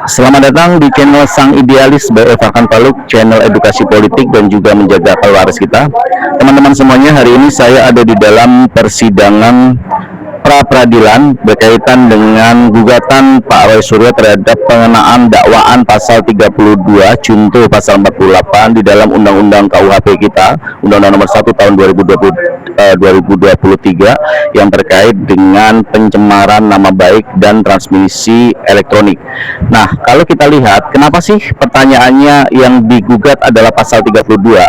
Selamat datang di channel Sang Idealis by Evakan Paluk, channel edukasi politik dan juga menjaga akal waris kita. Teman-teman semuanya, hari ini saya ada di dalam persidangan pra-peradilan berkaitan dengan gugatan Pak Roy Suryo terhadap pengenaan dakwaan pasal 32 junto pasal 48 di dalam Undang-Undang KUHP kita, Undang-Undang Nomor 1 tahun 2023 yang terkait dengan pencemaran nama baik dan transmisi elektronik. Nah, kalau kita lihat, kenapa sih pertanyaannya yang digugat adalah pasal 32?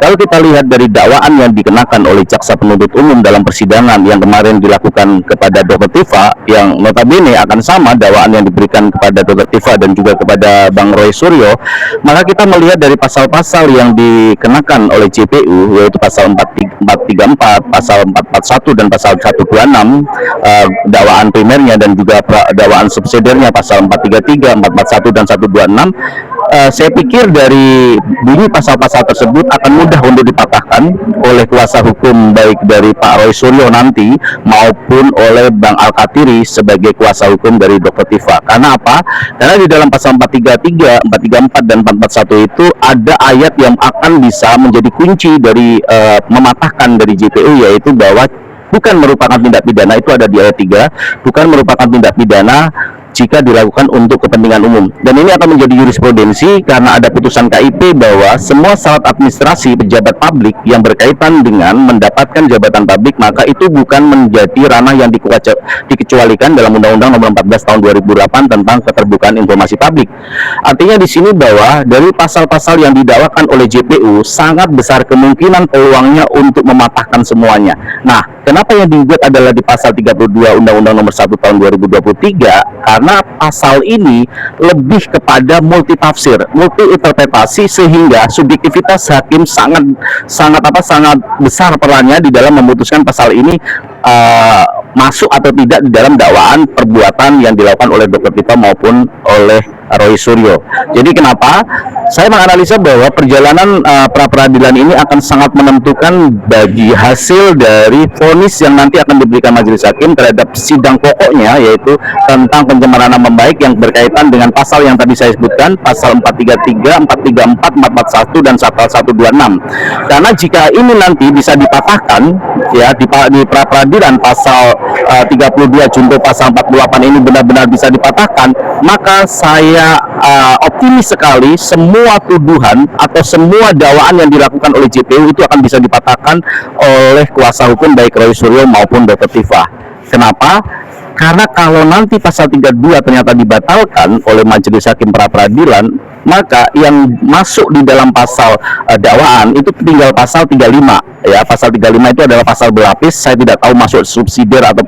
Kalau kita lihat dari dakwaan yang dikenakan oleh jaksa penuntut umum dalam persidangan yang kemarin dilakukan kepada Dr. Tifa, yang notabene akan sama dakwaan yang diberikan kepada Dr. Tifa dan juga kepada Bang Roy Suryo, maka kita melihat dari pasal-pasal yang dikenakan oleh JPU, yaitu pasal 434, pasal 441 dan pasal 126, dakwaan primernya dan juga dakwaan subsidiarnya pasal 433, 441 dan 126. Saya pikir dari bunyi pasal-pasal tersebut akan mudah untuk dipatahkan oleh kuasa hukum baik dari Pak Roy Suryo nanti maupun oleh Bang Al-Katiri sebagai kuasa hukum dari Dr. Tifa. Karena apa? Karena di dalam pasal 433, 434 dan 441 itu ada ayat yang akan bisa menjadi kunci dari mematahkan dari JPU, yaitu bahwa bukan merupakan tindak pidana, itu ada di ayat 3, bukan merupakan tindak pidana jika dilakukan untuk kepentingan umum. Dan ini akan menjadi jurisprudensi karena ada putusan KIP bahwa semua syarat administrasi pejabat publik yang berkaitan dengan mendapatkan jabatan publik, maka itu bukan menjadi ranah yang dikecualikan dalam Undang-Undang Nomor 14 Tahun 2008 tentang keterbukaan informasi publik. Artinya di sini bahwa dari pasal-pasal yang didakwakan oleh JPU sangat besar kemungkinan peluangnya untuk mematahkan semuanya. Nah, kenapa yang digugat adalah di pasal 32 Undang-Undang Nomor 1 Tahun 2023? Karena pasal ini lebih kepada multitafsir, multi interpretasi, sehingga subjektivitas hakim sangat besar perannya di dalam memutuskan pasal ini masuk atau tidak di dalam dakwaan perbuatan yang dilakukan oleh Dr. Tifa maupun oleh Roy Suryo. Jadi kenapa saya menganalisa bahwa perjalanan pra-peradilan ini akan sangat menentukan bagi hasil dari vonis yang nanti akan diberikan majelis hakim terhadap sidang pokoknya, yaitu tentang pencemaran nama baik yang berkaitan dengan pasal yang tadi saya sebutkan, pasal 433, 434, 441 dan pasal 126. Karena jika ini nanti bisa dipatahkan ya di pra-peradilan, pasal 32 junto pasal 48 ini benar-benar bisa dipatahkan, maka saya optimis sekali semua tuduhan atau semua dakwaan yang dilakukan oleh JPU itu akan bisa dipatahkan oleh kuasa hukum baik Roy Suryo maupun Dr. Tifa. Kenapa? Karena kalau nanti pasal 32 ternyata dibatalkan oleh majelis hakim pra-peradilan, maka yang masuk di dalam pasal dakwaan itu tinggal pasal 35 ya. Pasal 35 itu adalah pasal berlapis. Saya tidak tahu masuk subsidiar atau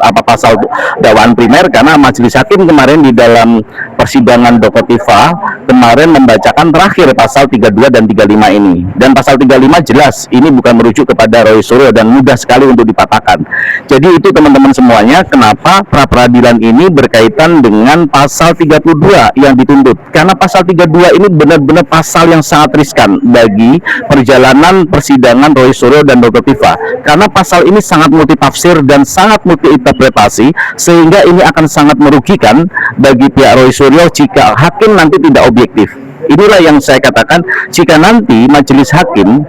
apa pasal dakwaan primer, karena majelis hakim kemarin di dalam persidangan Dr. Tifa kemarin membacakan terakhir pasal 32 dan 35 ini. Dan pasal 35 jelas ini bukan merujuk kepada Roy Suryo dan mudah sekali untuk dipatahkan. Jadi itu teman-teman semuanya, kenapa pra-peradilan ini berkaitan dengan pasal 32 yang dituntut. Karena pasal 32 ini benar-benar pasal yang sangat riskan bagi perjalanan persidangan Roy Suryo dan Dr. Tifa. Karena pasal ini sangat multitafsir dan sangat multi interpretasi, sehingga ini akan sangat merugikan bagi pihak Roy Suryo jika hakim nanti tidak objektif. Inilah yang saya katakan, jika nanti majelis hakim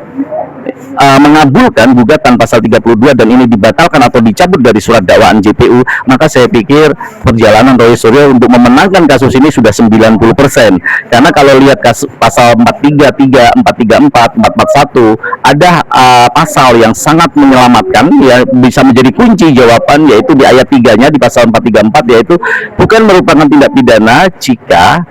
mengabulkan gugatan pasal 32 dan ini dibatalkan atau dicabut dari surat dakwaan JPU, maka saya pikir perjalanan Roy Suryo untuk memenangkan kasus ini sudah 90%. Karena kalau lihat pasal 433, 434, 441, ada pasal yang sangat menyelamatkan, ya bisa menjadi kunci jawaban, yaitu di ayat 3-nya di pasal 434, yaitu bukan merupakan tindak pidana jika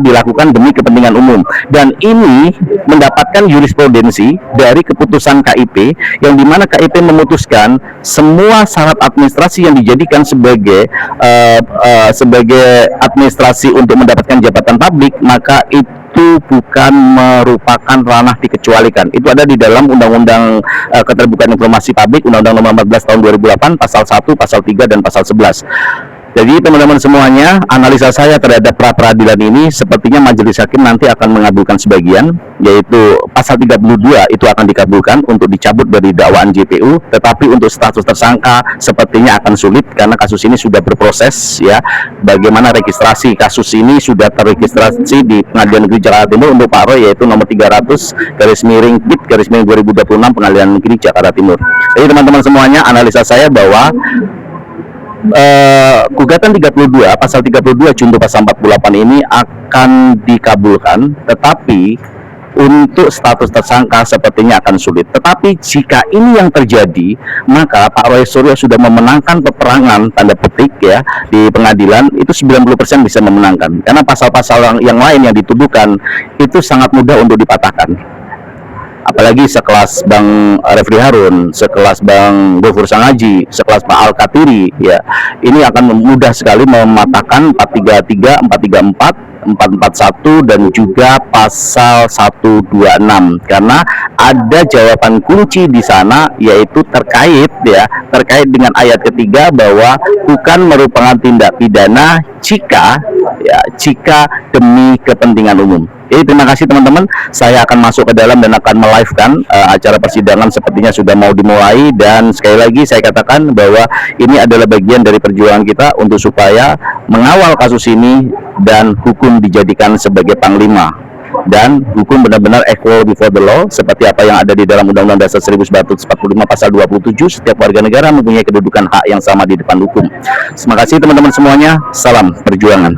dilakukan demi kepentingan umum. Dan ini mendapatkan jurisprudensi dari keputusan KIP, yang dimana KIP memutuskan semua syarat administrasi yang dijadikan sebagai administrasi untuk mendapatkan jabatan publik, maka itu bukan merupakan ranah dikecualikan. Itu ada di dalam Undang-Undang Keterbukaan Informasi Publik, Undang-Undang Nomor 14 Tahun 2008, pasal 1, pasal 3 dan pasal 11. Jadi teman-teman semuanya, analisa saya terhadap pra-peradilan ini sepertinya majelis hakim nanti akan mengabulkan sebagian, yaitu pasal 32 itu akan dikabulkan untuk dicabut dari dakwaan JPU, tetapi untuk status tersangka sepertinya akan sulit karena kasus ini sudah berproses ya. Bagaimana registrasi kasus ini sudah terregistrasi di Pengadilan Negeri Jakarta Timur untuk Pak Roy, yaitu nomor 300/PIT/2026 Pengadilan Negeri Jakarta Timur. Jadi teman-teman semuanya, analisa saya bahwa gugatan 32 pasal 32 junto pasal 48 ini akan dikabulkan, tetapi untuk status tersangka sepertinya akan sulit. Tetapi jika ini yang terjadi, maka Pak Roy Suryo sudah memenangkan peperangan tanda petik ya di pengadilan, itu 90% bisa memenangkan, karena pasal-pasal yang lain yang dituduhkan itu sangat mudah untuk dipatahkan. Apalagi sekelas Bang Refli Harun, sekelas Bang Gofur Sangaji, sekelas Pak Al-Katiri ya, ini akan mudah sekali mematahkan 433, 434, 441 dan juga pasal 126, karena ada jawaban kunci di sana, yaitu terkait dengan ayat ketiga bahwa bukan merupakan tindak pidana jika demi kepentingan umum. Jadi terima kasih teman-teman, saya akan masuk ke dalam dan akan melive-kan acara persidangan sepertinya sudah mau dimulai, dan sekali lagi saya katakan bahwa ini adalah bagian dari perjuangan kita untuk supaya mengawal kasus ini dan hukum dijadikan sebagai panglima, dan hukum benar-benar equal before the law seperti apa yang ada di dalam Undang-Undang Dasar 1945 pasal 27, setiap warga negara mempunyai kedudukan hak yang sama di depan hukum. Terima kasih teman-teman semuanya, salam perjuangan.